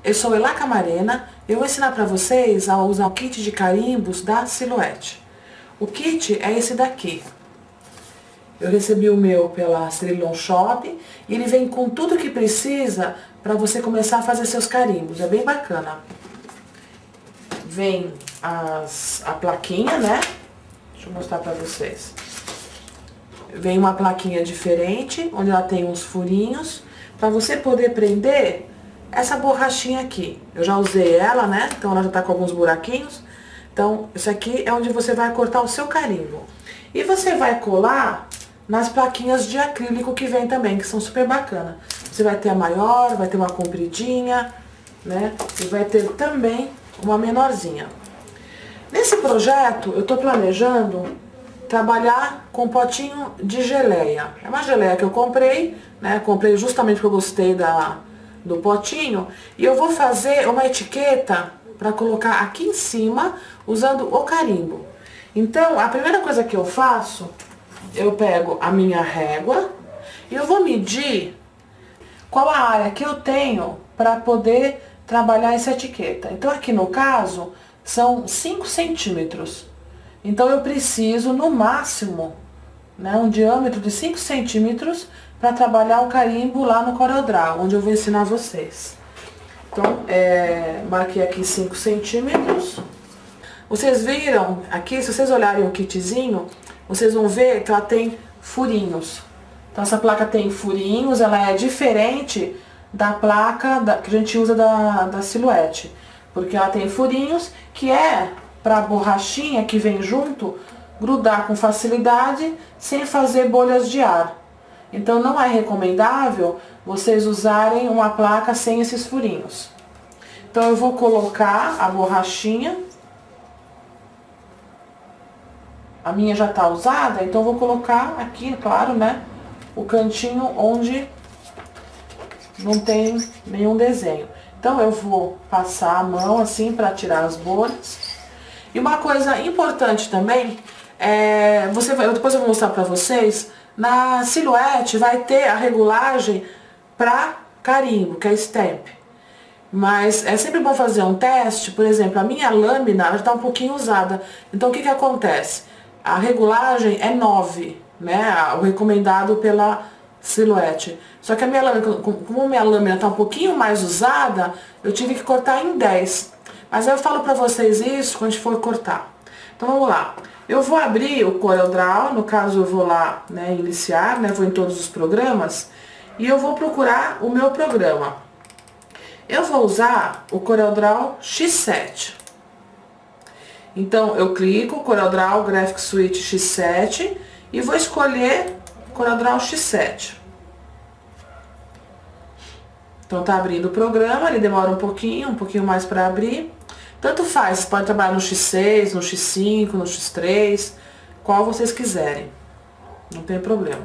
eu sou Elá Camarena, eu vou ensinar para vocês a usar o kit de carimbos da Silhouette. O kit é esse daqui. Eu recebi o meu pela Ceylon Shop e ele vem com tudo que precisa para você começar a fazer seus carimbos, é bem bacana. Vem a plaquinha, né? Deixa eu mostrar para vocês. Vem uma plaquinha diferente, onde ela tem uns furinhos, para você poder prender essa borrachinha aqui. Eu já usei ela, né? Então ela já tá com alguns buraquinhos. Então, isso aqui é onde você vai cortar o seu carimbo. E você vai colar nas plaquinhas de acrílico que vem também, que são super bacanas. Você vai ter a maior, vai ter uma compridinha, né? E vai ter também uma menorzinha. Nesse projeto, eu tô planejando trabalhar com potinho de geleia. É uma geleia que eu comprei, né? Comprei justamente porque eu gostei do potinho. E eu vou fazer uma etiqueta para colocar aqui em cima, usando o carimbo. Então, a primeira coisa que eu faço, eu pego a minha régua e eu vou medir qual a área que eu tenho para poder trabalhar essa etiqueta. Então, aqui no caso, são 5 centímetros. Então, eu preciso, no máximo, né, um diâmetro de 5 centímetros para trabalhar o carimbo lá no CorelDRAW, onde eu vou ensinar vocês. Então, marquei aqui 5 centímetros. Vocês viram aqui, se vocês olharem o kitzinho, vocês vão ver que ela tem furinhos. Então, essa placa tem furinhos, ela é diferente da placa que a gente usa da Silhouette. Porque ela tem furinhos, que é para a borrachinha que vem junto grudar com facilidade, sem fazer bolhas de ar. Então, não é recomendável vocês usarem uma placa sem esses furinhos. Então, eu vou colocar a borrachinha. A minha já tá usada, então eu vou colocar aqui, claro, né, o cantinho onde não tem nenhum desenho. Então, eu vou passar a mão assim para tirar as bolhas. E uma coisa importante também, depois eu vou mostrar pra vocês, na Silhouette vai ter a regulagem pra carimbo, que é stamp. Mas é sempre bom fazer um teste, por exemplo, a minha lâmina já tá um pouquinho usada. Então, o que que acontece? A regulagem é 9, né, o recomendado pela Silhouette. Só que a minha lâmina, como a minha lâmina tá um pouquinho mais usada, eu tive que cortar em 10. Mas aí eu falo pra vocês isso quando a gente for cortar. Então vamos lá. Eu vou abrir o CorelDRAW, no caso eu vou lá, né, iniciar, né, vou em todos os programas, e eu vou procurar o meu programa. Eu vou usar o CorelDRAW X7. Então eu clico, CorelDRAW Graphic Suite X7, e vou escolher CorelDRAW X7. Então tá abrindo o programa, ele demora um pouquinho mais para abrir. Tanto faz, vocês podem trabalhar no X6, no X5, no X3, qual vocês quiserem. Não tem problema.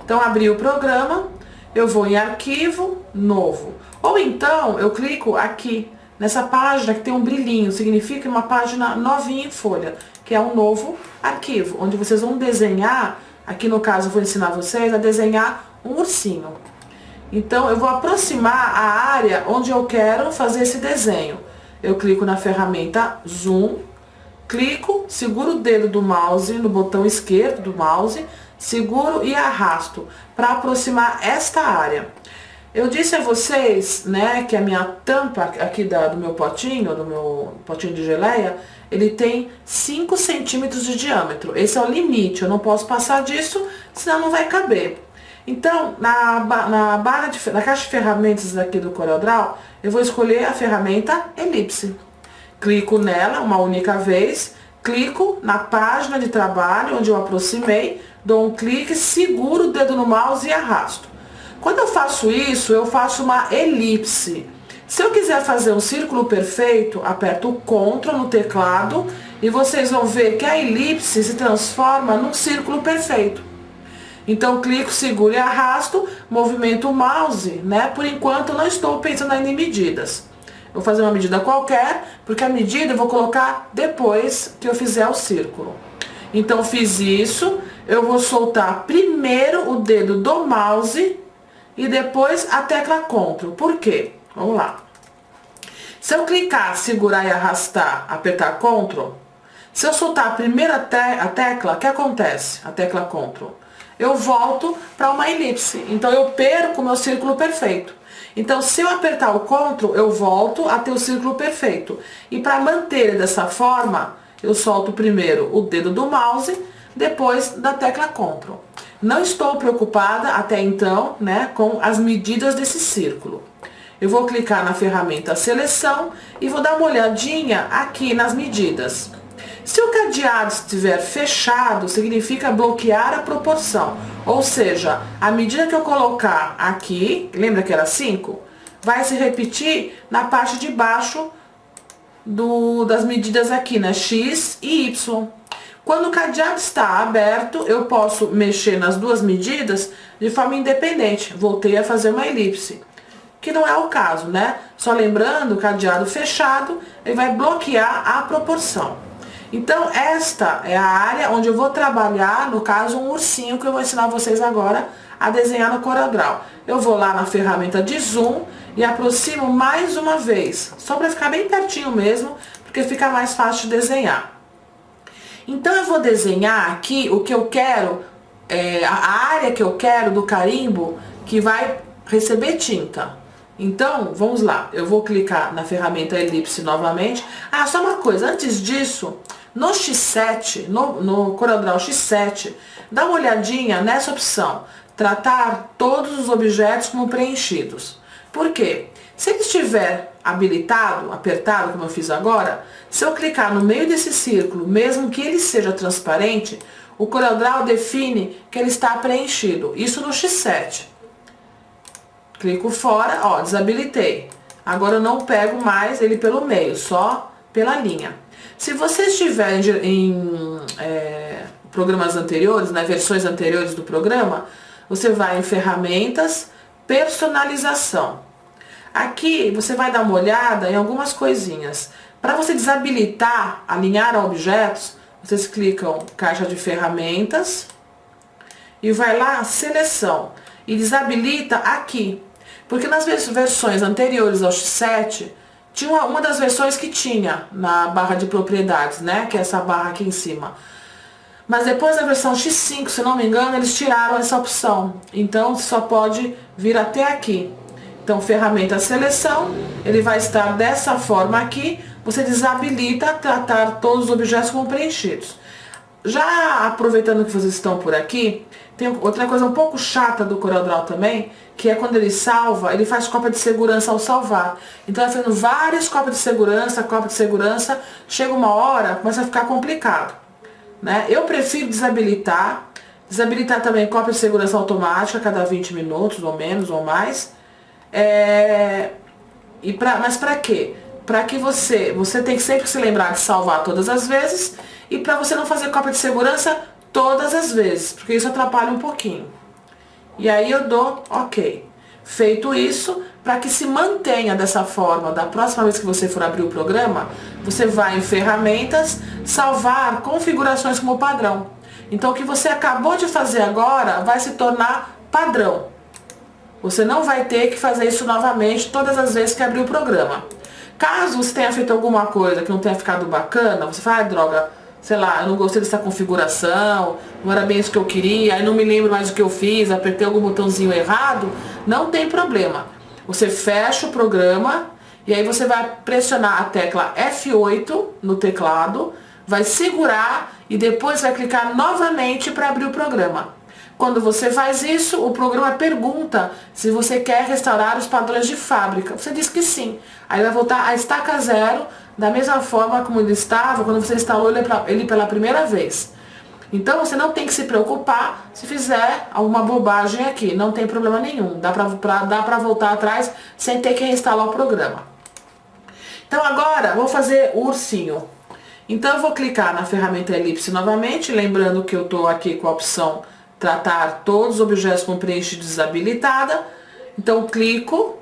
Então, abri o programa, eu vou em Arquivo, Novo. Ou então, eu clico aqui, nessa página que tem um brilhinho, significa uma página novinha em folha, que é um novo arquivo, onde vocês vão desenhar, aqui no caso eu vou ensinar vocês a desenhar um ursinho. Então, eu vou aproximar a área onde eu quero fazer esse desenho. Eu clico na ferramenta Zoom, clico, seguro o dedo do mouse no botão esquerdo do mouse, seguro e arrasto para aproximar esta área. Eu disse a vocês, né, que a minha tampa aqui do meu potinho de geleia, ele tem 5 centímetros de diâmetro. Esse é o limite, eu não posso passar disso, senão não vai caber. Então, na caixa de ferramentas aqui do CorelDRAW, eu vou escolher a ferramenta Elipse. Clico nela uma única vez, clico na página de trabalho onde eu aproximei, dou um clique, seguro o dedo no mouse e arrasto. Quando eu faço isso, eu faço uma elipse. Se eu quiser fazer um círculo perfeito, aperto o Ctrl no teclado e vocês vão ver que a elipse se transforma num círculo perfeito. Então, clico, seguro e arrasto, movimento o mouse, né? Por enquanto, eu não estou pensando ainda em medidas. Eu vou fazer uma medida qualquer, porque a medida eu vou colocar depois que eu fizer o círculo. Então, fiz isso, eu vou soltar primeiro o dedo do mouse e depois a tecla Ctrl. Por quê? Vamos lá. Se eu clicar, segurar e arrastar, apertar Ctrl, se eu soltar a primeira tecla, o que acontece? A tecla Ctrl. Eu volto para uma elipse. Então eu perco o meu círculo perfeito. Então se eu apertar o Ctrl, eu volto a ter o círculo perfeito. E para manter dessa forma, eu solto primeiro o dedo do mouse, depois da tecla Ctrl. Não estou preocupada até então, né, com as medidas desse círculo. Eu vou clicar na ferramenta Seleção e vou dar uma olhadinha aqui nas medidas. Se o cadeado estiver fechado, significa bloquear a proporção. Ou seja, a medida que eu colocar aqui, lembra que era 5? Vai se repetir na parte de baixo das medidas aqui, né? X e Y. Quando o cadeado está aberto, eu posso mexer nas duas medidas de forma independente. Voltei a fazer uma elipse, que não é o caso, né? Só lembrando, o cadeado fechado, ele vai bloquear a proporção. Então, esta é a área onde eu vou trabalhar, no caso, um ursinho, que eu vou ensinar vocês agora a desenhar no CorelDRAW. Eu vou lá na ferramenta de Zoom e aproximo mais uma vez, só para ficar bem pertinho mesmo, porque fica mais fácil de desenhar. Então, eu vou desenhar aqui o que eu quero, a área que eu quero do carimbo que vai receber tinta. Então, vamos lá, eu vou clicar na ferramenta elipse novamente. Ah, só uma coisa, antes disso, no X7, no CorelDRAW X7, dá uma olhadinha nessa opção, tratar todos os objetos como preenchidos. Por quê? Se ele estiver habilitado, apertado, como eu fiz agora, se eu clicar no meio desse círculo, mesmo que ele seja transparente, o CorelDRAW define que ele está preenchido. Isso no X7. Clico fora, ó, desabilitei. Agora eu não pego mais ele pelo meio, só pela linha. Se você estiver em programas anteriores, né, versões anteriores do programa, você vai em Ferramentas, Personalização. Aqui você vai dar uma olhada em algumas coisinhas. Para você desabilitar, alinhar a objetos, vocês clicam Caixa de Ferramentas e vai lá, Seleção, e desabilita aqui. Porque nas versões anteriores ao X7, tinha uma das versões que tinha na barra de propriedades, né? Que é essa barra aqui em cima. Mas depois da versão X5, se não me engano, eles tiraram essa opção. Então, você só pode vir até aqui. Então, ferramenta Seleção, ele vai estar dessa forma aqui. Você desabilita tratar todos os objetos como preenchidos. Já aproveitando que vocês estão por aqui, tem outra coisa um pouco chata do CorelDRAW também, que é quando ele salva, ele faz cópia de segurança ao salvar. Então, vai fazendo várias cópias de segurança, chega uma hora, começa a ficar complicado, né? Eu prefiro desabilitar também cópia de segurança automática a cada 20 minutos, ou menos, ou mais. Mas para quê? Para que você tem que sempre se lembrar de salvar todas as vezes, e para você não fazer cópia de segurança todas as vezes, porque isso atrapalha um pouquinho. E aí eu dou OK. Feito isso, para que se mantenha dessa forma, da próxima vez que você for abrir o programa, você vai em Ferramentas, Salvar configurações como padrão. Então o que você acabou de fazer agora vai se tornar padrão. Você não vai ter que fazer isso novamente todas as vezes que abrir o programa. Caso você tenha feito alguma coisa que não tenha ficado bacana, você fala, droga, sei lá, eu não gostei dessa configuração, não era bem isso que eu queria, aí não me lembro mais o que eu fiz, apertei algum botãozinho errado, não tem problema. Você fecha o programa e aí você vai pressionar a tecla F8 no teclado, vai segurar e depois vai clicar novamente para abrir o programa. Quando você faz isso, o programa pergunta se você quer restaurar os padrões de fábrica. Você diz que sim. Aí vai voltar a estaca zero, da mesma forma como ele estava quando você instalou ele pela primeira vez. Então você não tem que se preocupar se fizer alguma bobagem aqui, não tem problema nenhum. Dá pra voltar atrás sem ter que reinstalar o programa. Então agora, vou fazer o ursinho. Então eu vou clicar na ferramenta elipse novamente, lembrando que eu estou aqui com a opção tratar todos os objetos com preenchido desabilitada. Então clico,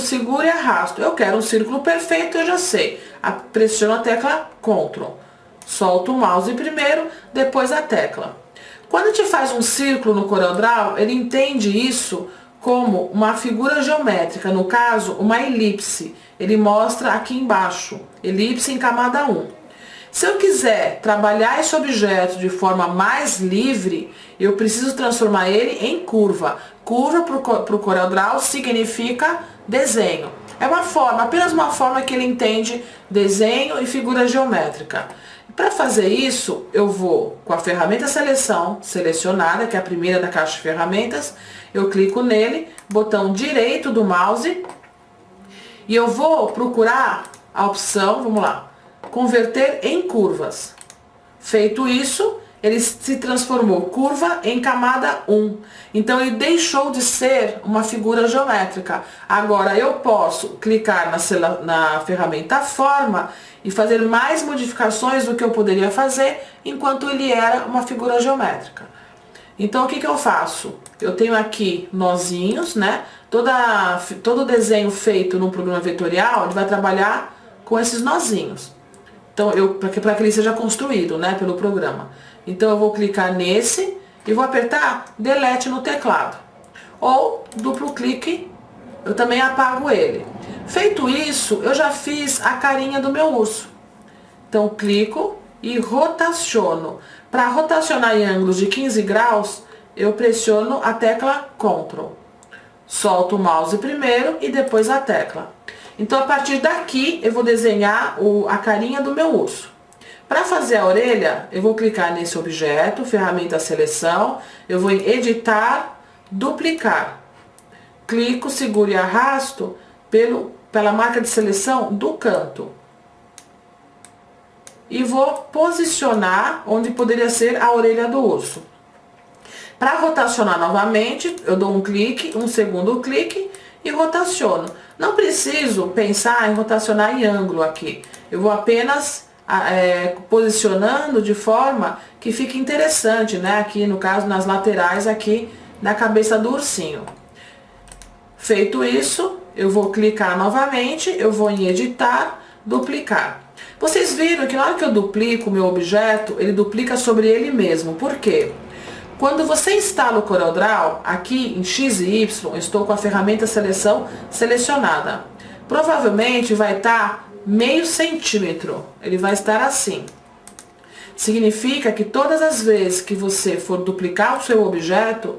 seguro e arrasto. Eu quero um círculo perfeito, eu já sei. Pressiono a tecla Ctrl. Solto o mouse primeiro, depois a tecla. Quando a gente faz um círculo no CorelDRAW, ele entende isso como uma figura geométrica, no caso, uma elipse. Ele mostra aqui embaixo, elipse em camada 1. Se eu quiser trabalhar esse objeto de forma mais livre, eu preciso transformar ele em curva. Curva para o CorelDRAW significa desenho. É uma forma, apenas uma forma que ele entende desenho e figura geométrica. Para fazer isso, eu vou com a ferramenta seleção selecionada, que é a primeira da caixa de ferramentas, eu clico nele, botão direito do mouse, e eu vou procurar a opção, vamos lá, converter em curvas. Feito isso, ele se transformou curva em camada 1. Então ele deixou de ser uma figura geométrica. Agora eu posso clicar na ferramenta forma e fazer mais modificações do que eu poderia fazer enquanto ele era uma figura geométrica. Então o que eu faço? Eu tenho aqui nozinhos, né? Todo desenho feito no programa vetorial, ele vai trabalhar com esses nozinhos. Então, para que ele seja construído, né, pelo programa. Então, eu vou clicar nesse e vou apertar Delete no teclado. Ou, duplo clique, eu também apago ele. Feito isso, eu já fiz a carinha do meu urso. Então, clico e rotaciono. Para rotacionar em ângulos de 15 graus, eu pressiono a tecla Ctrl. Solto o mouse primeiro e depois a tecla. Então, a partir daqui, eu vou desenhar a carinha do meu urso. Para fazer a orelha, eu vou clicar nesse objeto, ferramenta seleção, eu vou em editar, duplicar. Clico, seguro e arrasto pela marca de seleção do canto. E vou posicionar onde poderia ser a orelha do urso. Para rotacionar novamente, eu dou um clique, um segundo clique e rotaciono. Não preciso pensar em rotacionar em ângulo aqui. Eu vou apenas posicionando de forma que fique interessante, né? Aqui no caso, nas laterais aqui da cabeça do ursinho. Feito isso, eu vou clicar novamente, eu vou em editar, duplicar. Vocês viram que na hora que eu duplico o meu objeto, ele duplica sobre ele mesmo. Por quê? Quando você instala o CorelDRAW, aqui em X e Y, eu estou com a ferramenta seleção selecionada. Provavelmente vai estar meio centímetro, ele vai estar assim. Significa que todas as vezes que você for duplicar o seu objeto,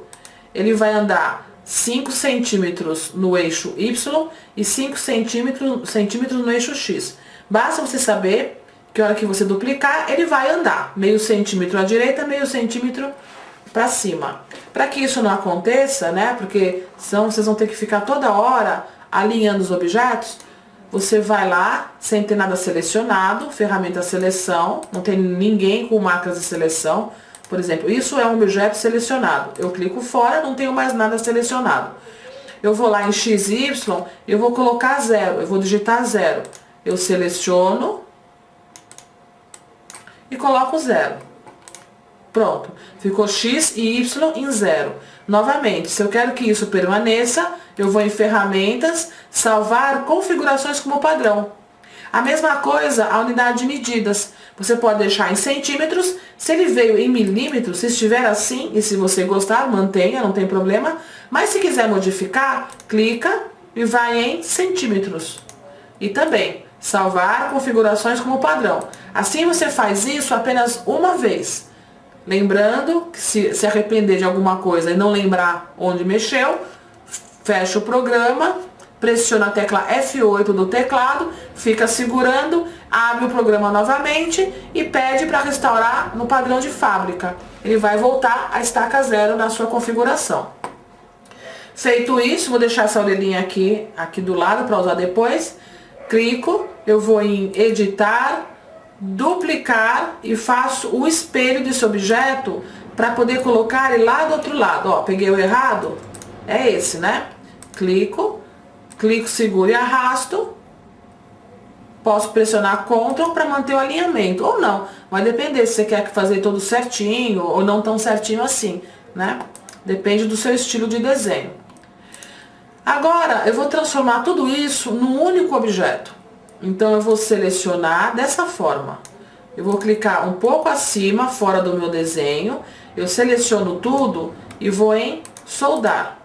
ele vai andar 5 centímetros no eixo Y e 5 centímetros no eixo X. Basta você saber que a hora que você duplicar, ele vai andar meio centímetro à direita, meio centímetro para cima. Para que isso não aconteça, né? Porque senão vocês vão ter que ficar toda hora alinhando os objetos. Você vai lá, sem ter nada selecionado, ferramenta seleção, não tem ninguém com marcas de seleção. Por exemplo, isso é um objeto selecionado. Eu clico fora, não tenho mais nada selecionado. Eu vou lá em X e Y, eu vou colocar 0, eu vou digitar 0. Eu seleciono e coloco 0. Pronto, ficou X e Y em 0. Novamente, se eu quero que isso permaneça, eu vou em ferramentas, salvar configurações como padrão. A mesma coisa, a unidade de medidas. Você pode deixar em centímetros, se ele veio em milímetros, se estiver assim, e se você gostar, mantenha, não tem problema. Mas se quiser modificar, clica e vai em centímetros. E também, salvar configurações como padrão. Assim você faz isso apenas uma vez. Lembrando que se arrepender de alguma coisa e não lembrar onde mexeu, fecha o programa, pressiona a tecla F8 do teclado, fica segurando, abre o programa novamente e pede para restaurar no padrão de fábrica. Ele vai voltar à estaca 0 na sua configuração. Feito isso, vou deixar essa orelhinha aqui do lado para usar depois. Clico, eu vou em editar, duplicar e faço o espelho desse objeto para poder colocar ele lá do outro lado. Ó, peguei o errado, é esse, né? Clico, seguro e arrasto. Posso pressionar Ctrl para manter o alinhamento, ou não. Vai depender se você quer fazer tudo certinho ou não tão certinho assim, né? Depende do seu estilo de desenho. Agora, eu vou transformar tudo isso num único objeto. Então, eu vou selecionar dessa forma. Eu vou clicar um pouco acima, fora do meu desenho. Eu seleciono tudo e vou em soldar.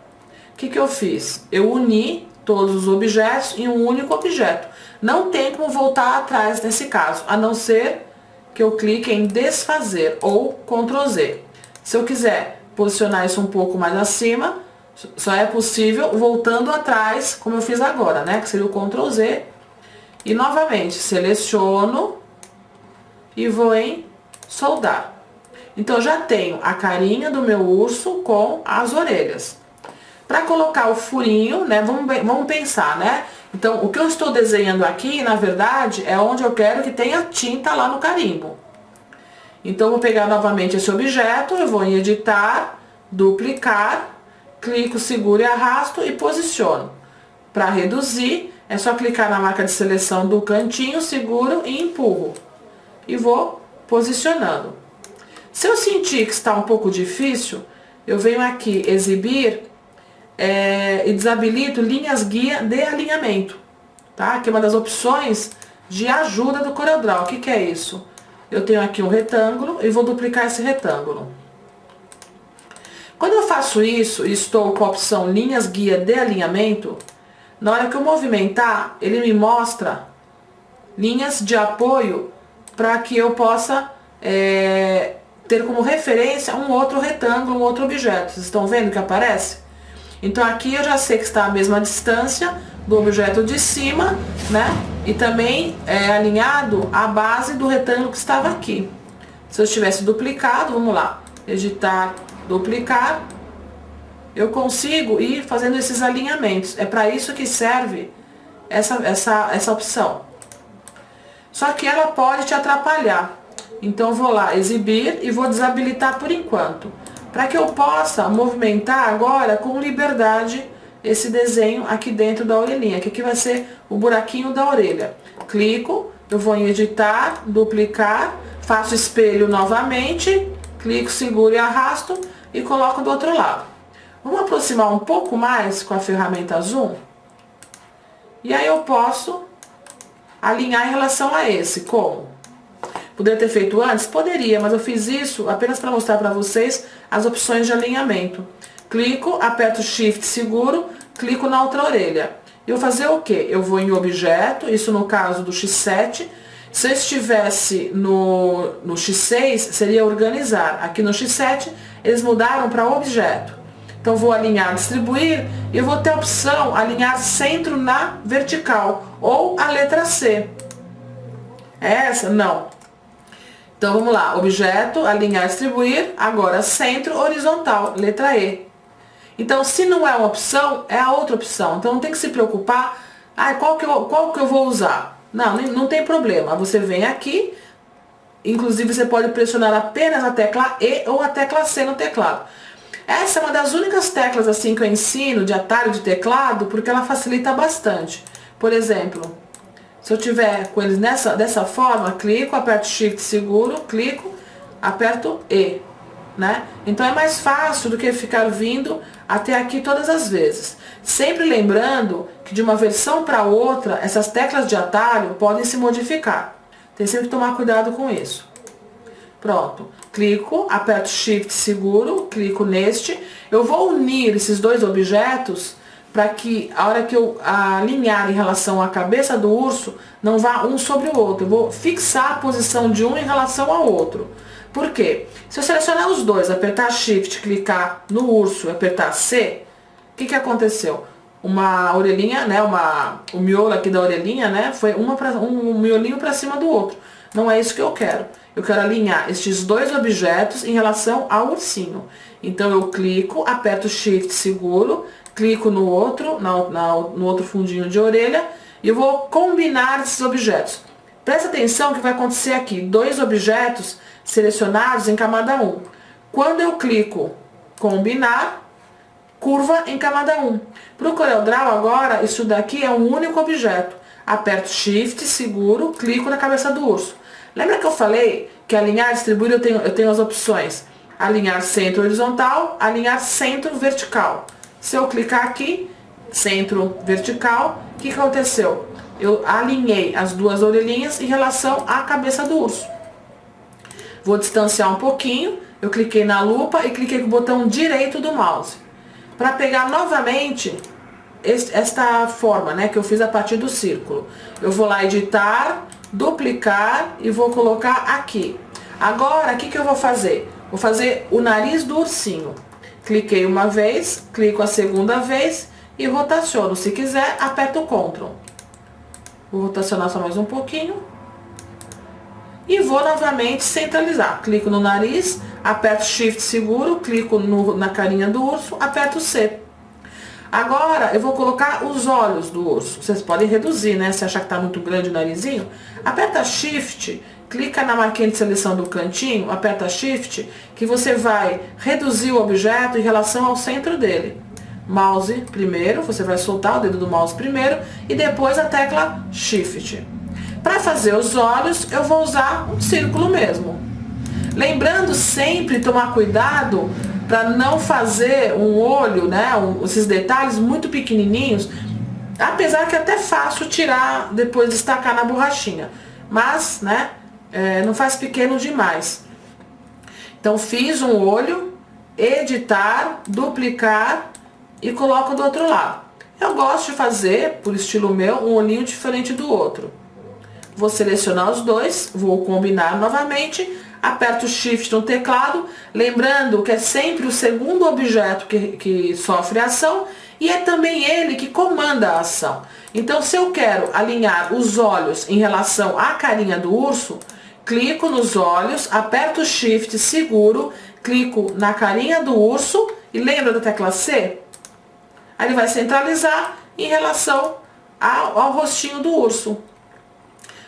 que eu fiz? Eu uni todos os objetos em um único objeto. Não tem como voltar atrás nesse caso, a não ser que eu clique em desfazer ou Ctrl Z. Se eu quiser posicionar isso um pouco mais acima, só é possível voltando atrás, como eu fiz agora, né? Que seria o Ctrl Z. E novamente, seleciono e vou em soldar. Então, eu já tenho a carinha do meu urso com as orelhas. Para colocar o furinho, né? Vamos pensar, né? Então, o que eu estou desenhando aqui, na verdade, é onde eu quero que tenha tinta lá no carimbo. Então, eu vou pegar novamente esse objeto, eu vou em editar, duplicar, clico, seguro e arrasto e posiciono. Para reduzir, é só clicar na marca de seleção do cantinho, seguro e empurro. E vou posicionando. Se eu sentir que está um pouco difícil, eu venho aqui, exibir, e desabilito linhas guia de alinhamento, tá? Que é uma das opções de ajuda do CorelDRAW. O que é isso? Eu tenho aqui um retângulo e vou duplicar esse retângulo. Quando eu faço isso e estou com a opção linhas guia de alinhamento, na hora que eu movimentar, ele me mostra linhas de apoio para que eu possa ter como referência um outro retângulo, um outro objeto. Vocês estão vendo que aparece? Então aqui eu já sei que está a mesma distância do objeto de cima, né? E também é alinhado à base do retângulo que estava aqui. Se eu tivesse duplicado, vamos lá, editar, duplicar, eu consigo ir fazendo esses alinhamentos. É para isso que serve essa opção. Só que ela pode te atrapalhar. Então eu vou lá, exibir e vou desabilitar por enquanto. Para que eu possa movimentar agora com liberdade esse desenho aqui dentro da orelhinha, que aqui vai ser o buraquinho da orelha. Clico, eu vou em editar, duplicar, faço espelho novamente, clico, seguro e arrasto e coloco do outro lado. Vamos aproximar um pouco mais com a ferramenta Zoom. E aí eu posso alinhar em relação a esse, como? Poderia ter feito antes? Poderia, mas eu fiz isso apenas para mostrar para vocês as opções de alinhamento. Clico, aperto Shift, seguro, clico na outra orelha. Eu vou fazer o quê? Eu vou em objeto, isso no caso do X7. Se eu estivesse no X6, seria organizar. Aqui no X7, eles mudaram para objeto. Então, vou alinhar, distribuir, e eu vou ter a opção alinhar centro na vertical, ou a letra C. É essa? Não. Então, vamos lá, objeto, alinhar, distribuir, agora centro, horizontal, letra E. Então, se não é uma opção, é a outra opção. Então, não tem que se preocupar, qual que eu vou usar? Não tem problema, você vem aqui, inclusive você pode pressionar apenas a tecla E ou a tecla C no teclado. Essa é uma das únicas teclas assim que eu ensino de atalho de teclado, porque ela facilita bastante. Por exemplo, se eu tiver com eles dessa forma, clico, aperto Shift, seguro, clico, aperto E, né? Então é mais fácil do que ficar vindo até aqui todas as vezes. Sempre lembrando que de uma versão para outra, essas teclas de atalho podem se modificar. Tem sempre que tomar cuidado com isso. Pronto, clico, aperto Shift, seguro, clico neste. Eu vou unir esses dois objetos para que a hora que eu alinhar em relação à cabeça do urso, não vá um sobre o outro. Eu vou fixar a posição de um em relação ao outro. Por quê? Se eu selecionar os dois, apertar Shift, clicar no urso e apertar C, o que aconteceu? Uma orelhinha, né, o miolo aqui da orelhinha, né, foi um miolinho para cima do outro. Não é isso que eu quero. Eu quero alinhar estes dois objetos em relação ao ursinho. Então, eu clico, aperto Shift, seguro, clico no outro, no outro fundinho de orelha, e eu vou combinar esses objetos. Presta atenção que vai acontecer aqui, dois objetos selecionados em camada 1. Quando eu clico combinar, curva em camada 1. Para o CorelDRAW agora, isso daqui é um único objeto. Aperto Shift, seguro, clico na cabeça do urso. Lembra que eu falei que alinhar e distribuir eu tenho as opções alinhar centro horizontal, alinhar centro vertical. Se eu clicar aqui, centro vertical, o que aconteceu? Eu alinhei as duas orelhinhas em relação à cabeça do urso. Vou distanciar um pouquinho, eu cliquei na lupa e cliquei com o botão direito do mouse. para pegar novamente esta forma, né, que eu fiz a partir do círculo. Eu vou lá editar, duplicar e vou colocar aqui. Agora, o que eu vou fazer? Vou fazer o nariz do ursinho. Cliquei uma vez, clico a segunda vez e rotaciono. Se quiser, aperto o Ctrl. Vou rotacionar só mais um pouquinho. E vou novamente centralizar. Clico no nariz, aperto Shift seguro, clico na carinha do urso, aperto C. Agora, eu vou colocar os olhos do urso. Vocês podem reduzir, né? Se achar que tá muito grande o narizinho, aperta Shift, clica na marquinha de seleção do cantinho, aperta Shift, que você vai reduzir o objeto em relação ao centro dele. Mouse primeiro, você vai soltar o dedo do mouse primeiro e depois a tecla Shift. Para fazer os olhos, eu vou usar um círculo mesmo. Lembrando sempre tomar cuidado para não fazer um olho, né, esses detalhes muito pequenininhos, apesar que é até fácil tirar, depois destacar na borrachinha, mas, né, não faz pequeno demais. Então, fiz um olho, editar, duplicar e coloco do outro lado. Eu gosto de fazer, por estilo meu, um olhinho diferente do outro. Vou selecionar os dois, vou combinar novamente, aperto Shift no teclado, lembrando que é sempre o segundo objeto que sofre ação e é também ele que comanda a ação. Então, se eu quero alinhar os olhos em relação à carinha do urso, clico nos olhos, aperto Shift, seguro, clico na carinha do urso e lembra da tecla C? Aí ele vai centralizar em relação ao rostinho do urso.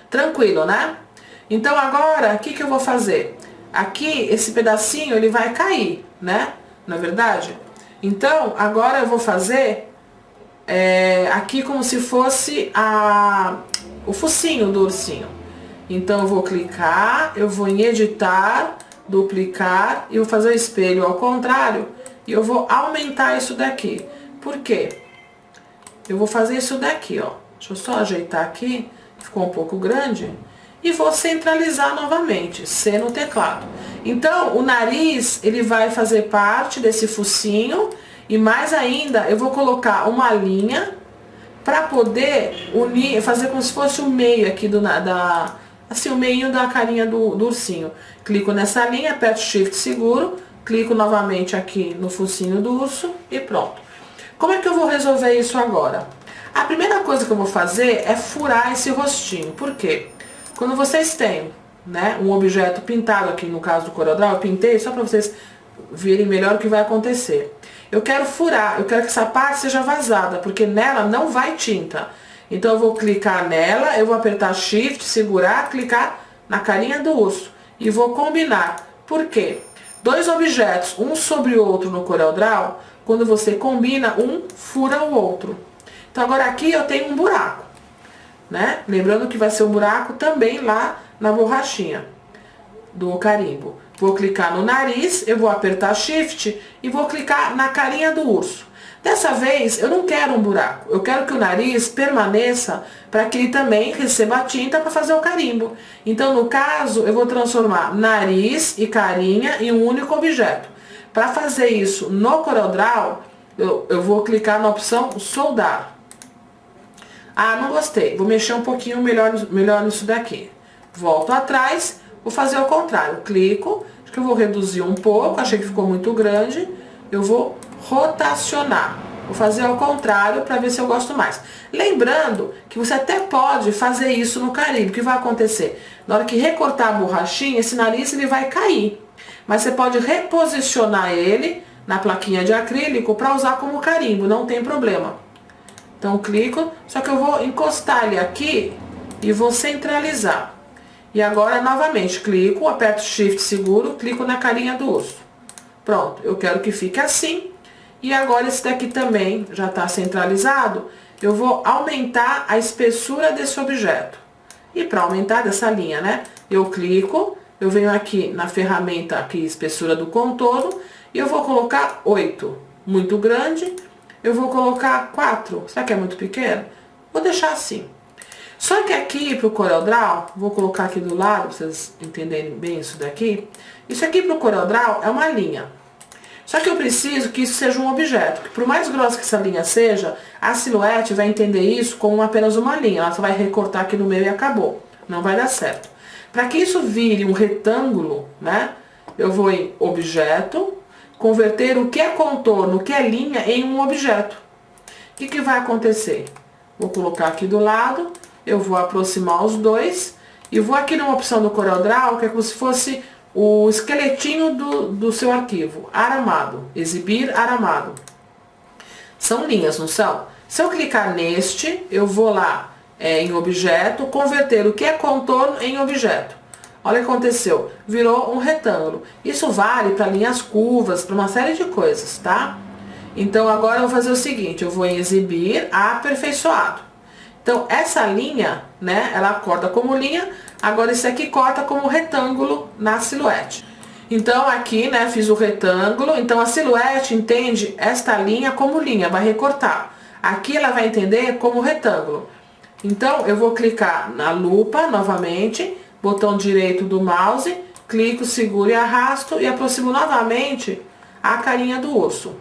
Tranquilo, né? Então agora, o que eu vou fazer? Aqui, esse pedacinho, ele vai cair, né? Não é verdade? Então, agora eu vou fazer aqui como se fosse o focinho do ursinho. Então, eu vou clicar, eu vou em editar, duplicar, e vou fazer o espelho ao contrário, e eu vou aumentar isso daqui. Por quê? Eu vou fazer isso daqui, ó. Deixa eu só ajeitar aqui, ficou um pouco grande. E vou centralizar novamente, C no teclado. Então, o nariz, ele vai fazer parte desse focinho. E mais ainda, eu vou colocar uma linha para poder unir, fazer como se fosse o meio aqui assim, o meio da carinha do ursinho. Clico nessa linha, aperto Shift seguro, clico novamente aqui no focinho do urso e pronto. Como é que eu vou resolver isso agora? A primeira coisa que eu vou fazer é furar esse rostinho. Por quê? Quando vocês têm, né, um objeto pintado aqui, no caso do CorelDRAW, eu pintei só para vocês verem melhor o que vai acontecer. Eu quero furar, eu quero que essa parte seja vazada, porque nela não vai tinta. Então eu vou clicar nela, eu vou apertar Shift, segurar, clicar na carinha do urso e vou combinar. Por quê? Dois objetos, um sobre o outro no CorelDRAW, quando você combina, um fura o outro. Então agora aqui eu tenho um buraco, né? Lembrando que vai ser um buraco também lá na borrachinha do carimbo. Vou clicar no nariz, eu vou apertar Shift e vou clicar na carinha do urso. Dessa vez eu não quero um buraco, eu quero que o nariz permaneça para que ele também receba a tinta para fazer o carimbo. Então, no caso, eu vou transformar nariz e carinha em um único objeto. Para fazer isso no CorelDRAW, eu vou clicar na opção soldar. Ah, não gostei, vou mexer um pouquinho melhor nisso daqui. Volto atrás, vou fazer ao contrário, clico, acho que eu vou reduzir um pouco, achei que ficou muito grande, eu vou rotacionar. Vou fazer ao contrário para ver se eu gosto mais. Lembrando que você até pode fazer isso no carimbo. O que vai acontecer? Na hora que recortar a borrachinha, esse nariz ele vai cair. Mas você pode reposicionar ele na plaquinha de acrílico para usar como carimbo, não tem problema. Então clico, só que eu vou encostar ele aqui e vou centralizar. E agora novamente clico, aperto Shift seguro, clico na carinha do urso. Pronto, eu quero que fique assim. E agora esse daqui também já está centralizado. Eu vou aumentar a espessura desse objeto. E para aumentar dessa linha, né? Eu clico, eu venho aqui na ferramenta aqui, espessura do contorno, e eu vou colocar 8. Muito grande. Eu vou colocar 4. Será que é muito pequeno? Vou deixar assim. Só que aqui pro CorelDRAW, vou colocar aqui do lado, pra vocês entenderem bem isso daqui. Isso aqui pro CorelDRAW é uma linha. Só que eu preciso que isso seja um objeto, que por mais grossa que essa linha seja, a silhuete vai entender isso como apenas uma linha, ela só vai recortar aqui no meio e acabou, não vai dar certo. Para que isso vire um retângulo, né, eu vou em objeto, converter o que é contorno, o que é linha, em um objeto. O que vai acontecer? Vou colocar aqui do lado, eu vou aproximar os dois, e vou aqui numa opção do CorelDRAW, que é como se fosse o esqueletinho do seu arquivo, aramado, exibir aramado. São linhas, não são? Se eu clicar neste, eu vou lá em objeto, converter o que é contorno em objeto. Olha o que aconteceu, virou um retângulo. Isso vale para linhas curvas, para uma série de coisas, tá? Então agora eu vou fazer o seguinte, eu vou em exibir aperfeiçoado. Então essa linha, né, ela corta como linha, agora esse aqui corta como retângulo na silhuete. Então aqui, né, fiz o retângulo, então a silhuete entende esta linha como linha, vai recortar. Aqui ela vai entender como retângulo. Então eu vou clicar na lupa novamente, botão direito do mouse, clico, seguro e arrasto e aproximo novamente a carinha do urso.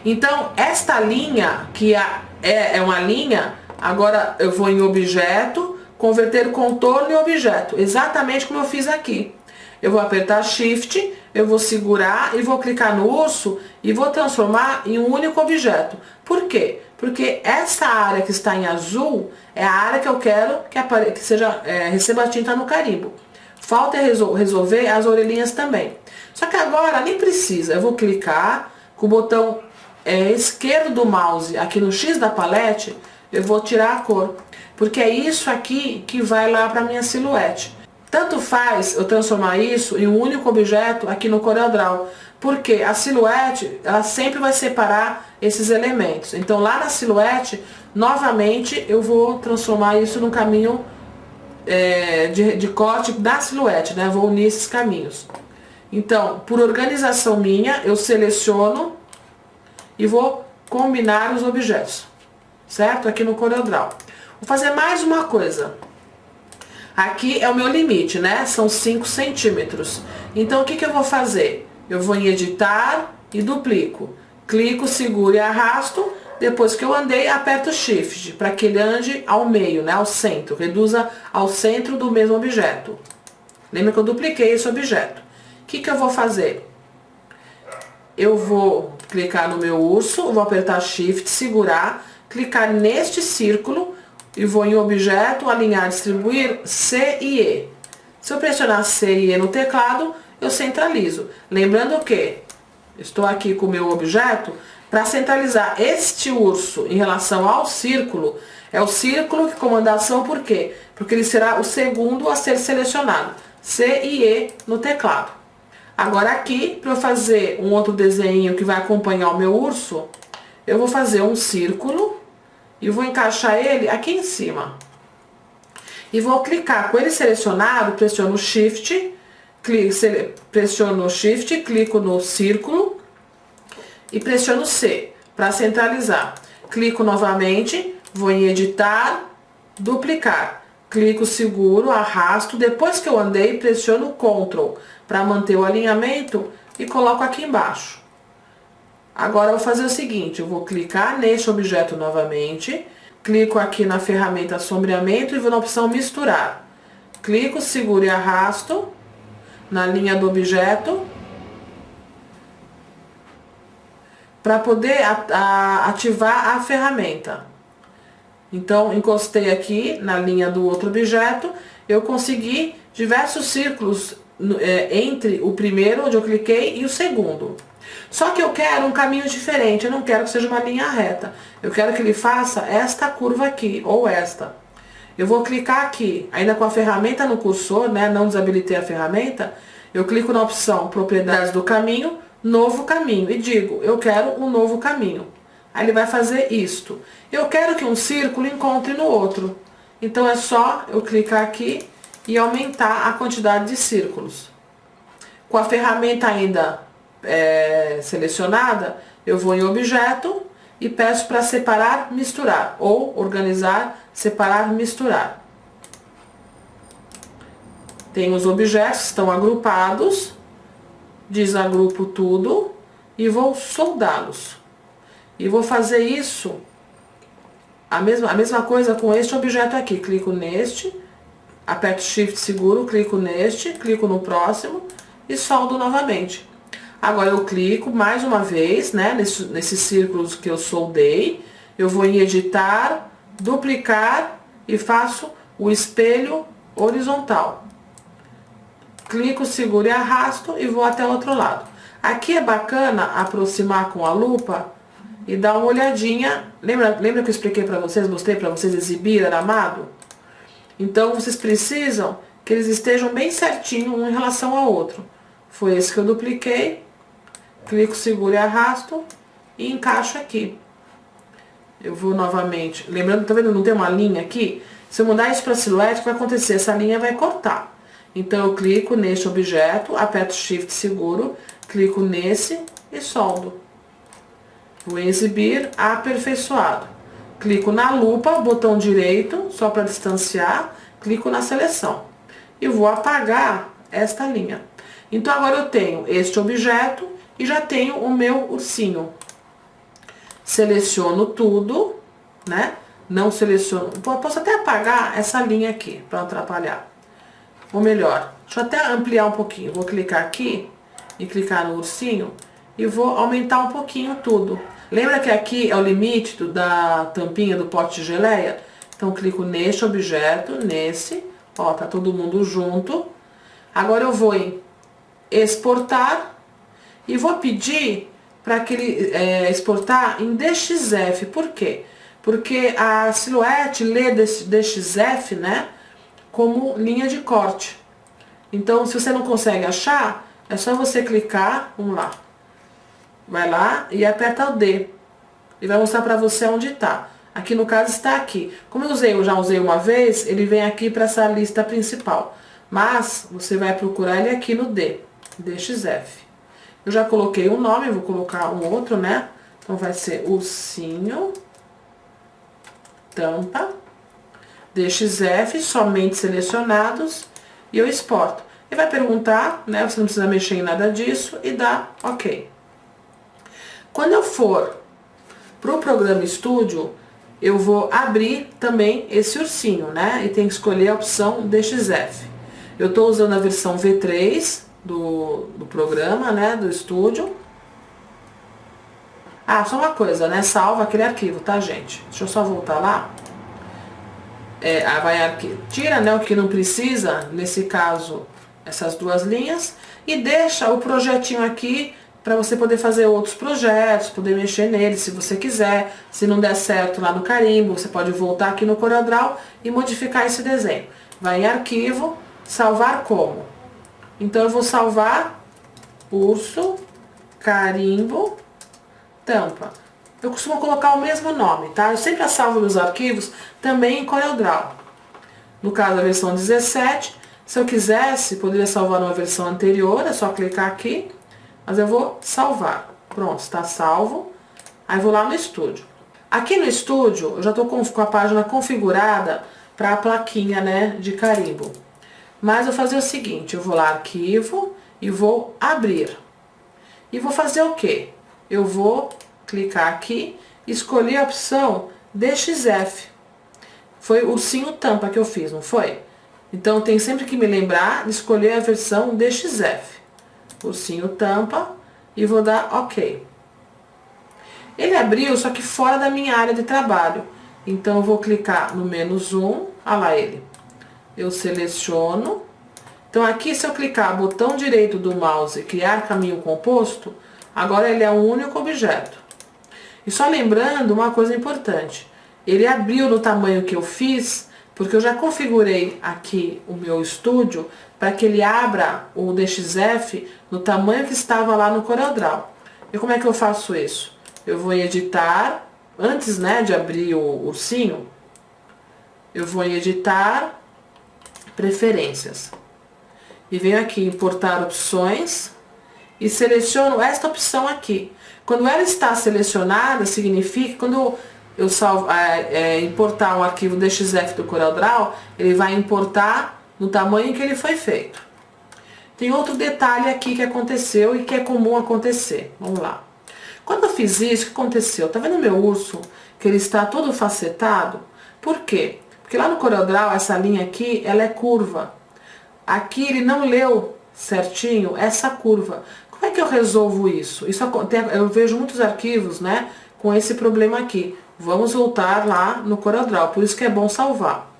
Então esta linha, que é uma linha, agora eu vou em objeto, converter contorno em objeto, exatamente como eu fiz aqui. Eu vou apertar Shift, eu vou segurar e vou clicar no urso e vou transformar em um único objeto. Por quê? Porque essa área que está em azul é a área que eu quero que receba a tinta no carimbo. Falta resolver as orelhinhas também. Só que agora nem precisa, eu vou clicar com o botão esquerdo do mouse aqui no X da palete, eu vou tirar a cor, porque é isso aqui que vai lá para minha silhuete. Tanto faz eu transformar isso em um único objeto aqui no CorelDRAW, porque a silhuete, ela sempre vai separar esses elementos. Então lá na silhuete, novamente eu vou transformar isso num caminho de corte da silhuete, né? Vou unir esses caminhos. Então, por organização minha, eu seleciono e vou combinar os objetos, certo? Aqui no CorelDRAW. Vou fazer mais uma coisa. Aqui é o meu limite, né? São 5 centímetros. Então, o que eu vou fazer? Eu vou em editar e duplico. Clico, seguro e arrasto. Depois que eu andei, aperto Shift, para que ele ande ao meio, né? Ao centro. Reduza ao centro do mesmo objeto. Lembra que eu dupliquei esse objeto. O que eu vou fazer? Eu vou clicar no meu urso, vou apertar Shift, segurar, clicar neste círculo e vou em objeto, alinhar, distribuir, C e E. Se eu pressionar C e E no teclado, eu centralizo. Lembrando que estou aqui com o meu objeto para centralizar este urso em relação ao círculo. É o círculo que comanda a ação, por quê? Porque ele será o segundo a ser selecionado. C e E no teclado. Agora aqui, para eu fazer um outro desenho que vai acompanhar o meu urso, eu vou fazer um círculo e vou encaixar ele aqui em cima. E vou clicar com ele selecionado, pressiono Shift, pressiono Shift, clico no círculo e pressiono C para centralizar. Clico novamente, vou em editar, duplicar. Clico, seguro, arrasto, depois que eu andei, pressiono Ctrl para manter o alinhamento e coloco aqui embaixo. Agora eu vou fazer o seguinte, eu vou clicar neste objeto novamente, clico aqui na ferramenta sombreamento e vou na opção misturar. Clico, seguro e arrasto na linha do objeto para poder ativar a ferramenta. Então, encostei aqui na linha do outro objeto, eu consegui diversos círculos entre o primeiro, onde eu cliquei, e o segundo. Só que eu quero um caminho diferente, eu não quero que seja uma linha reta. Eu quero que ele faça esta curva aqui, ou esta. Eu vou clicar aqui, ainda com a ferramenta no cursor, né, não desabilitei a ferramenta, eu clico na opção Propriedades do Caminho, Novo Caminho, e digo, eu quero um novo caminho. Aí ele vai fazer isto. Eu quero que um círculo encontre no outro. Então é só eu clicar aqui e aumentar a quantidade de círculos. Com a ferramenta ainda selecionada, eu vou em objeto e peço para separar, misturar. Ou organizar, separar, misturar. Tem os objetos que estão agrupados. Desagrupo tudo. e vou soldá-los. E vou fazer isso, a mesma coisa com este objeto aqui. Clico neste, aperto Shift seguro, clico neste, clico no próximo e soldo novamente. Agora eu clico mais uma vez, né, nesses círculos que eu soldei. Eu vou em editar, duplicar e faço o espelho horizontal. Clico, seguro e arrasto e vou até o outro lado. Aqui é bacana aproximar com a lupa e dar uma olhadinha. Lembra que eu expliquei para vocês, mostrei para vocês exibir aramado? Então vocês precisam que eles estejam bem certinho um em relação ao outro. Foi esse que eu dupliquei. Clico, seguro e arrasto e encaixo aqui. Eu vou novamente, lembrando, tá vendo, não tem uma linha aqui? Se eu mudar isso para silhuete, o que vai acontecer? Essa linha vai cortar. Então eu clico neste objeto, aperto Shift seguro, clico nesse e soldo. Vou em exibir aperfeiçoado. Clico na lupa, botão direito, só para distanciar, clico na seleção. E vou apagar esta linha. Então agora eu tenho este objeto e já tenho o meu ursinho. Seleciono tudo, né? Não seleciono. Posso até apagar essa linha aqui, para não atrapalhar. Ou melhor, deixa eu até ampliar um pouquinho. Vou clicar aqui e clicar no ursinho e vou aumentar um pouquinho tudo. Lembra que aqui é o limite da tampinha do pote de geleia? Então clico neste objeto, nesse, ó, tá todo mundo junto. Agora eu vou em exportar e vou pedir para que ele exportar em DXF. Por quê? Porque a silhuete lê DXF, né, como linha de corte. Então, se você não consegue achar, é só você clicar, vamos lá, vai lá e aperta o D. E vai mostrar para você onde está. Aqui no caso está aqui. Como eu já usei uma vez, ele vem aqui para essa lista principal. Mas você vai procurar ele aqui no D, DXF. Eu já coloquei um nome, vou colocar um outro, né? Então vai ser ursinho, tampa, DXF, somente selecionados, e eu exporto. Ele vai perguntar, né? Você não precisa mexer em nada disso e dá OK. Quando eu for pro programa Studio, eu vou abrir também esse ursinho, né? E tem que escolher a opção DXF. Eu tô usando a versão V3 do programa, né? Do Studio. Ah, só uma coisa, né? Salva aquele arquivo, tá, gente? Deixa eu só voltar lá. Tira, né, o que não precisa, nesse caso, essas duas linhas, e deixa o projetinho aqui para você poder fazer outros projetos, poder mexer nele se você quiser. Se não der certo lá no carimbo, você pode voltar aqui no CorelDRAW e modificar esse desenho. Vai em arquivo, salvar como. Então eu vou salvar urso, carimbo, tampa. Eu costumo colocar o mesmo nome, tá? Eu sempre salvo meus arquivos também em CorelDRAW. No caso, a versão 17. Se eu quisesse, poderia salvar numa versão anterior, é só clicar aqui. Mas eu vou salvar. Pronto, está salvo. Aí vou lá no estúdio. Aqui no estúdio, eu já estou com a página configurada para a plaquinha, né, de carimbo. Mas eu vou fazer o seguinte, eu vou lá, arquivo, e vou abrir. E vou fazer o quê? Eu vou clicar aqui, escolher a opção DXF. Foi o ursinho tampa que eu fiz, não foi? Então, tem sempre que me lembrar de escolher a versão DXF. Ursinho tampa, e vou dar OK. Ele abriu, só que fora da minha área de trabalho. Então, eu vou clicar no -1, olha lá ele. Eu seleciono. Então, aqui, se eu clicar botão direito do mouse, criar caminho composto, agora ele é um único objeto. E só lembrando uma coisa importante, ele abriu no tamanho que eu fiz, porque eu já configurei aqui o meu estúdio para que ele abra o DXF no tamanho que estava lá no CorelDRAW. E como é que eu faço isso? Eu vou em editar, antes, né, de abrir o ursinho, eu vou em editar, preferências. E venho aqui em importar opções e seleciono esta opção aqui. Quando ela está selecionada, significa que quando eu importar um arquivo DXF do CorelDRAW, ele vai importar no tamanho que ele foi feito. Tem outro detalhe aqui que aconteceu e que é comum acontecer. Vamos lá. Quando eu fiz isso, o que aconteceu? Tá vendo meu urso? Que ele está todo facetado? Por quê? Porque lá no CorelDRAW, essa linha aqui, ela é curva. Aqui ele não leu certinho essa curva. Como é que eu resolvo isso? Eu vejo muitos arquivos, né, com esse problema aqui. Vamos voltar lá no CorelDRAW, por isso que é bom salvar.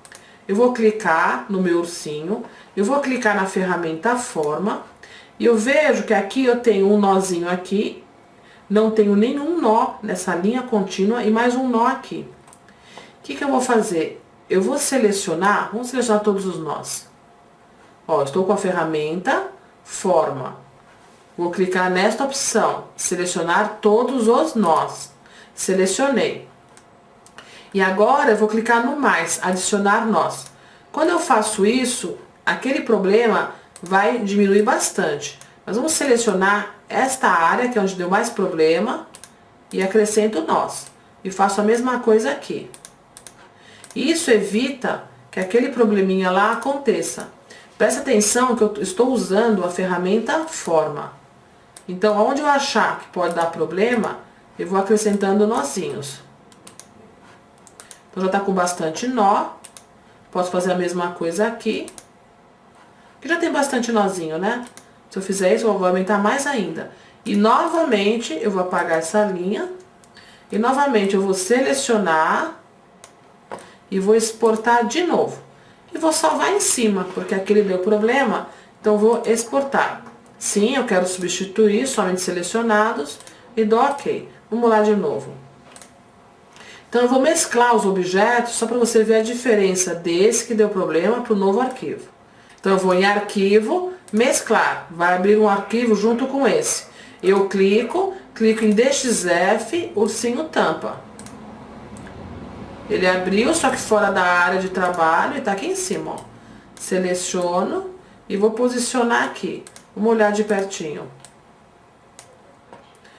Eu vou clicar no meu ursinho, eu vou clicar na ferramenta Forma, e eu vejo que aqui eu tenho um nozinho aqui, não tenho nenhum nó nessa linha contínua e mais um nó aqui. O que eu vou fazer? Eu vou selecionar, vamos selecionar todos os nós. Ó, estou com a ferramenta Forma. Vou clicar nesta opção, selecionar todos os nós. Selecionei. E agora eu vou clicar no mais, adicionar nós. Quando eu faço isso, aquele problema vai diminuir bastante. Nós vamos selecionar esta área, que é onde deu mais problema, e acrescento nós. E faço a mesma coisa aqui. Isso evita que aquele probleminha lá aconteça. Presta atenção que eu estou usando a ferramenta Forma. Então, onde eu achar que pode dar problema, eu vou acrescentando nozinhos. Então, já está com bastante nó. Posso fazer a mesma coisa aqui. Que já tem bastante nozinho, né? Se eu fizer isso, eu vou aumentar mais ainda. E, novamente, eu vou apagar essa linha. E, novamente, eu vou selecionar. E vou exportar de novo. E vou salvar em cima, porque aqui ele deu problema. Então, eu vou exportar. Sim, eu quero substituir somente selecionados. E dou OK. Vamos lá de novo. Então, eu vou mesclar os objetos só para você ver a diferença desse que deu problema para o novo arquivo. Então, eu vou em Arquivo, Mesclar. Vai abrir um arquivo junto com esse. Eu clico em DXF, ursinho tampa. Ele abriu, só que fora da área de trabalho e tá aqui em cima, ó. Seleciono e vou posicionar aqui. Vamos olhar de pertinho.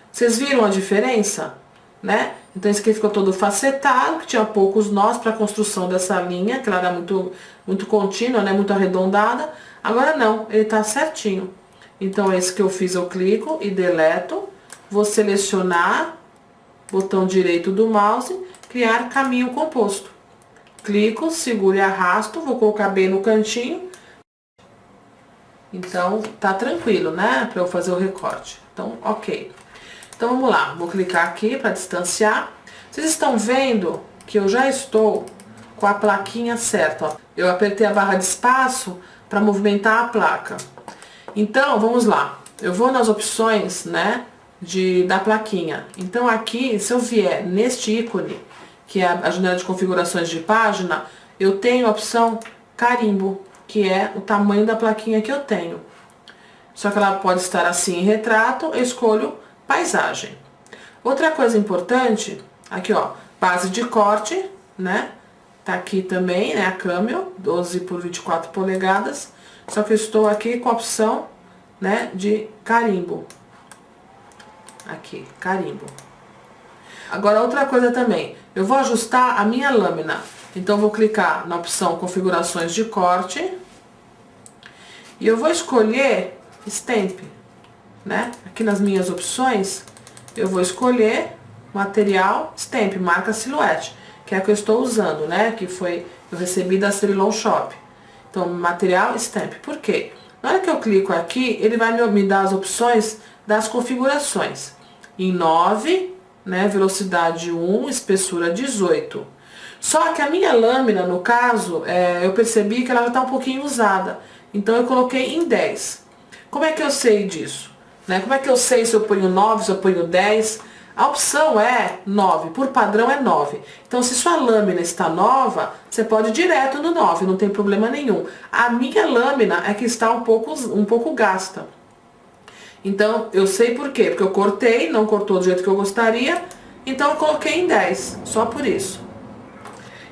Vocês viram a diferença? Né? Então esse aqui ficou todo facetado, que tinha poucos nós para a construção dessa linha, que ela era muito contínua, né? Muito arredondada. Agora não, ele tá certinho. Então esse que eu fiz, eu clico e deleto. Vou selecionar, botão direito do mouse, criar caminho composto. Clico, seguro e arrasto, vou colocar bem no cantinho. Então, tá tranquilo, né? Para eu fazer o recorte. Então, OK. Então, vamos lá. Vou clicar aqui para distanciar. Vocês estão vendo que eu já estou com a plaquinha certa, ó. Eu apertei a barra de espaço para movimentar a placa. Então, vamos lá. Eu vou nas opções, né, da plaquinha. Então, aqui, se eu vier neste ícone, que é a janela de configurações de página, eu tenho a opção carimbo, que é o tamanho da plaquinha que eu tenho. Só que ela pode estar assim em retrato, eu escolho paisagem. Outra coisa importante, aqui ó, base de corte, né? Tá aqui também, né, a Camel, 12 por 24 polegadas. Só que eu estou aqui com a opção, né, de carimbo. Aqui, carimbo. Agora, outra coisa também, eu vou ajustar a minha lâmina. Então, eu vou clicar na opção configurações de corte. E eu vou escolher Stamp, né? Aqui nas minhas opções, eu vou escolher material Stamp, marca Silhouette, que é a que eu estou usando, né? Que eu recebi da Cerilon Shop. Então, material Stamp. Por quê? Na hora que eu clico aqui, ele vai me dar as opções das configurações. Em 9, né? Velocidade 1, espessura 18. Só que a minha lâmina, no caso, eu percebi que ela já está um pouquinho usada. Então, eu coloquei em 10. Como é que eu sei disso? Né? Como é que eu sei se eu ponho 9, se eu ponho 10? A opção é 9, por padrão é 9. Então, se sua lâmina está nova, você pode ir direto no 9, não tem problema nenhum. A minha lâmina é que está um pouco gasta. Então, eu sei por quê? Porque eu cortei, não cortou do jeito que eu gostaria, então eu coloquei em 10, só por isso.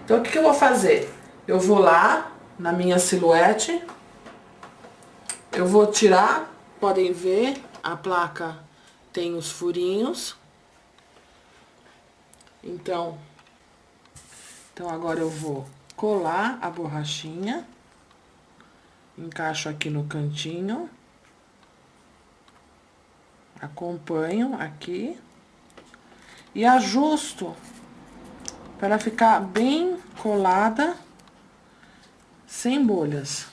Então, o que eu vou fazer? Eu vou lá na minha Silhouette, eu vou tirar, podem ver, a placa tem os furinhos. Então agora eu vou colar a borrachinha, encaixo aqui no cantinho, acompanho aqui e ajusto para ela ficar bem colada, sem bolhas.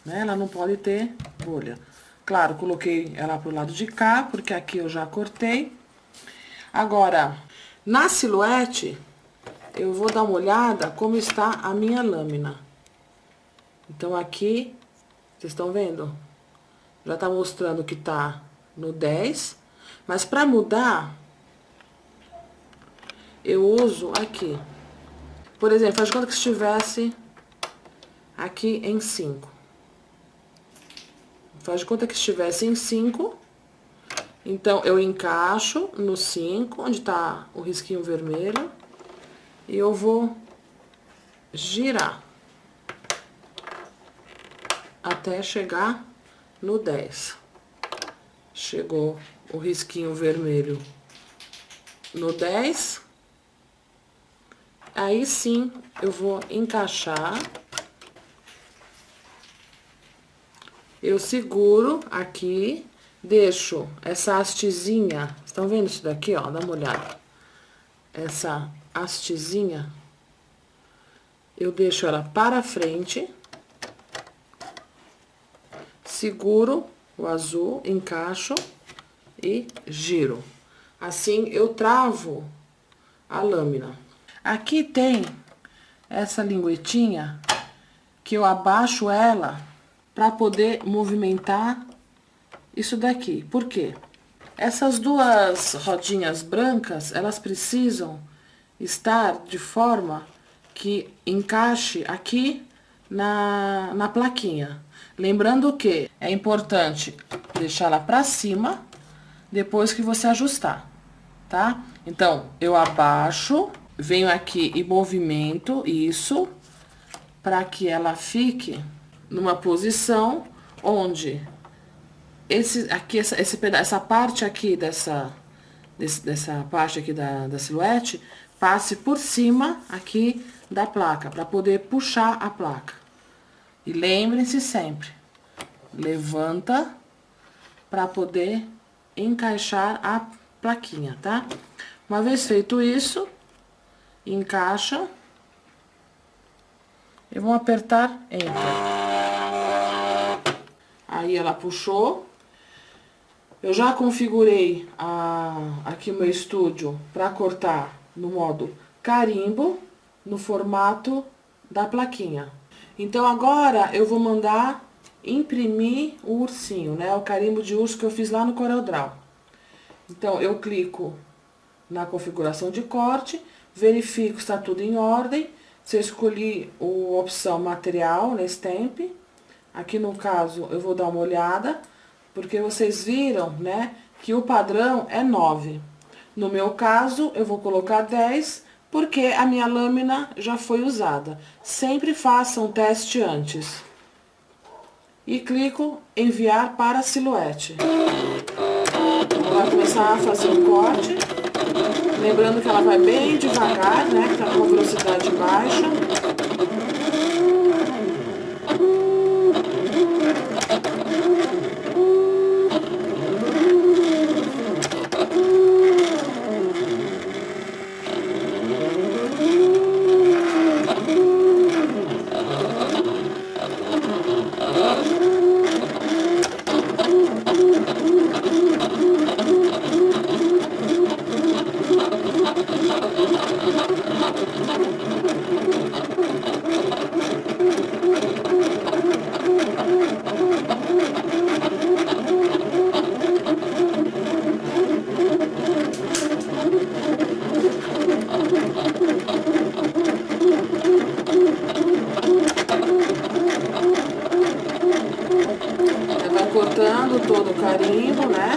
Né? Ela não pode ter bolha. Claro, coloquei ela pro lado de cá, porque aqui eu já cortei. Agora, na silhuete, eu vou dar uma olhada como está a minha lâmina. Então, aqui, vocês estão vendo? Já tá mostrando que tá no 10. Mas pra mudar, eu uso aqui. Por exemplo, faz de conta que estivesse aqui em 5. Faz de conta que estivesse em 5. Então, eu encaixo no 5, onde tá o risquinho vermelho. E eu vou girar até chegar no 10. Chegou o risquinho vermelho no 10. Aí sim, eu vou encaixar. Eu seguro aqui, deixo essa hastezinha. Estão vendo isso daqui, ó? Dá uma olhada. Essa hastezinha, eu deixo ela para frente. Seguro o azul, encaixo e giro. Assim, eu travo a lâmina. Aqui tem essa linguetinha que eu abaixo ela para poder movimentar isso daqui. Por quê? Essas duas rodinhas brancas, elas precisam estar de forma que encaixe aqui na plaquinha. Lembrando que é importante deixar ela pra cima depois que você ajustar, tá? Então, eu abaixo, venho aqui e movimento isso para que ela fique numa posição onde essa parte aqui dessa parte aqui da silhuete passe por cima aqui da placa, para poder puxar a placa. E lembrem-se sempre, levanta para poder encaixar a plaquinha, tá? Uma vez feito isso, encaixa. Eu vou apertar Enter. Aí ela puxou. Eu já configurei aqui o meu estúdio para cortar no modo carimbo, no formato da plaquinha. Então, agora eu vou mandar imprimir o ursinho, né? O carimbo de urso que eu fiz lá no CorelDRAW. Então, eu clico na configuração de corte, verifico se está tudo em ordem. Se eu escolhi a opção material, né, Stamp, aqui no caso eu vou dar uma olhada, porque vocês viram, né, que o padrão é 9. No meu caso, eu vou colocar 10, porque a minha lâmina já foi usada. Sempre faça um teste antes. E clico em enviar para a silhuete. Vai começar a fazer o corte. Lembrando que ela vai bem devagar, né, que tá com velocidade baixa. Cortando todo o carimbo, né?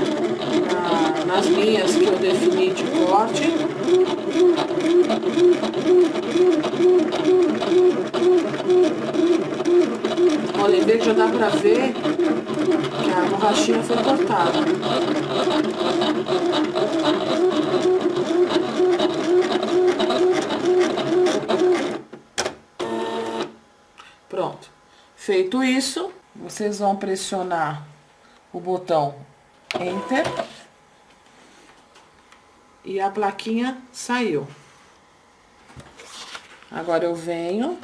Nas linhas que eu defini de corte. Olha, vê que já dá pra ver que a borrachinha foi cortada. Pronto. Feito isso, vocês vão pressionar o botão Enter. e a plaquinha saiu. Agora eu venho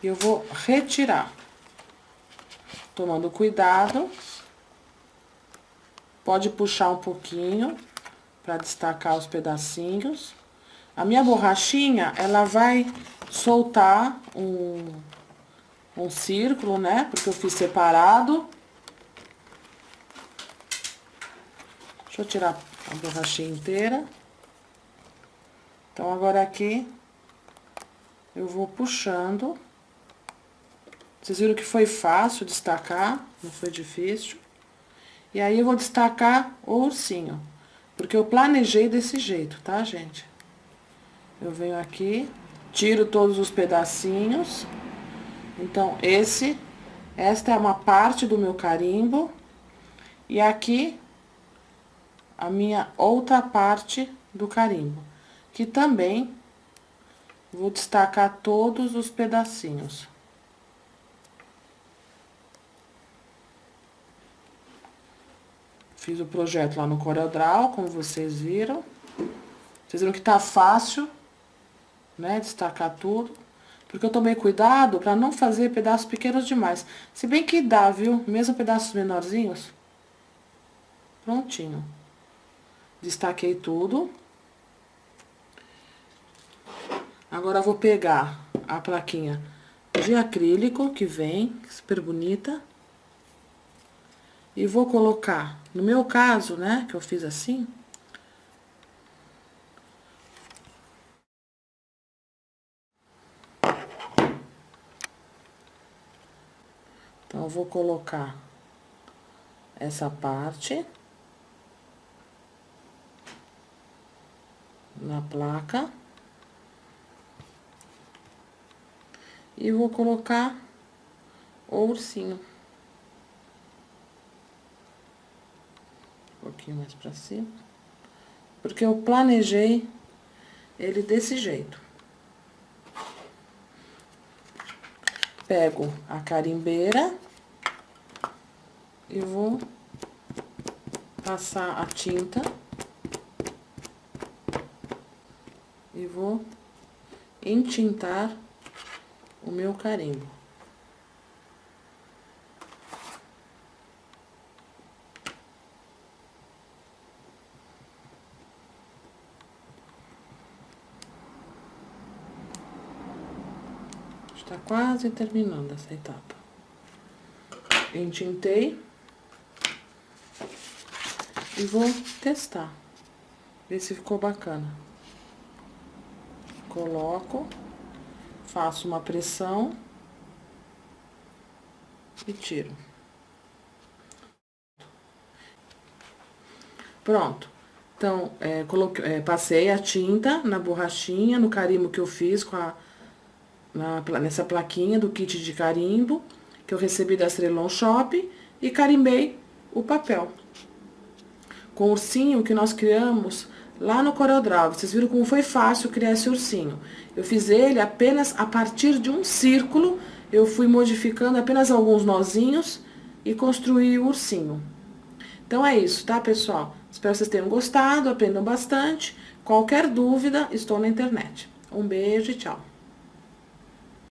e eu vou retirar. Tomando cuidado. Pode puxar um pouquinho para destacar os pedacinhos. A minha borrachinha, ela vai soltar um círculo, né? Porque eu fiz separado. Deixa eu tirar a borrachinha inteira. Então, agora aqui, eu vou puxando. Vocês viram que foi fácil destacar, não foi difícil. E aí, eu vou destacar o ursinho, porque eu planejei desse jeito, tá, gente? Eu venho aqui, tiro todos os pedacinhos. Então, esta é uma parte do meu carimbo. E aqui, a minha outra parte do carimbo, que também vou destacar todos os pedacinhos. Fiz o projeto lá no CorelDRAW, como vocês viram. Vocês viram que tá fácil, né, destacar tudo. Porque eu tomei cuidado pra não fazer pedaços pequenos demais. Se bem que dá, viu? Mesmo pedaços menorzinhos. Prontinho. Destaquei tudo. Agora eu vou pegar a plaquinha de acrílico que vem, super bonita. E vou colocar, no meu caso, né, que eu fiz assim. Então, eu vou colocar essa parte na placa. E vou colocar o ursinho. Um pouquinho mais pra cima. Porque eu planejei ele desse jeito. Pego a carimbeira e vou passar a tinta. E vou entintar o meu carimbo. Está quase terminando essa etapa. Entintei. E vou testar. Ver se ficou bacana. Coloco. Faço uma pressão. E tiro. Pronto. Então, passei a tinta na borrachinha, no carimbo que eu fiz com nessa plaquinha do kit de carimbo, que eu recebi da Estrelon Shop, e carimbei o papel. Com o ursinho que nós criamos lá no CorelDRAW. Vocês viram como foi fácil criar esse ursinho. Eu fiz ele apenas a partir de um círculo, eu fui modificando apenas alguns nozinhos e construí o ursinho. Então, é isso, tá, pessoal? Espero que vocês tenham gostado, aprendam bastante. Qualquer dúvida, estou na internet. Um beijo e tchau!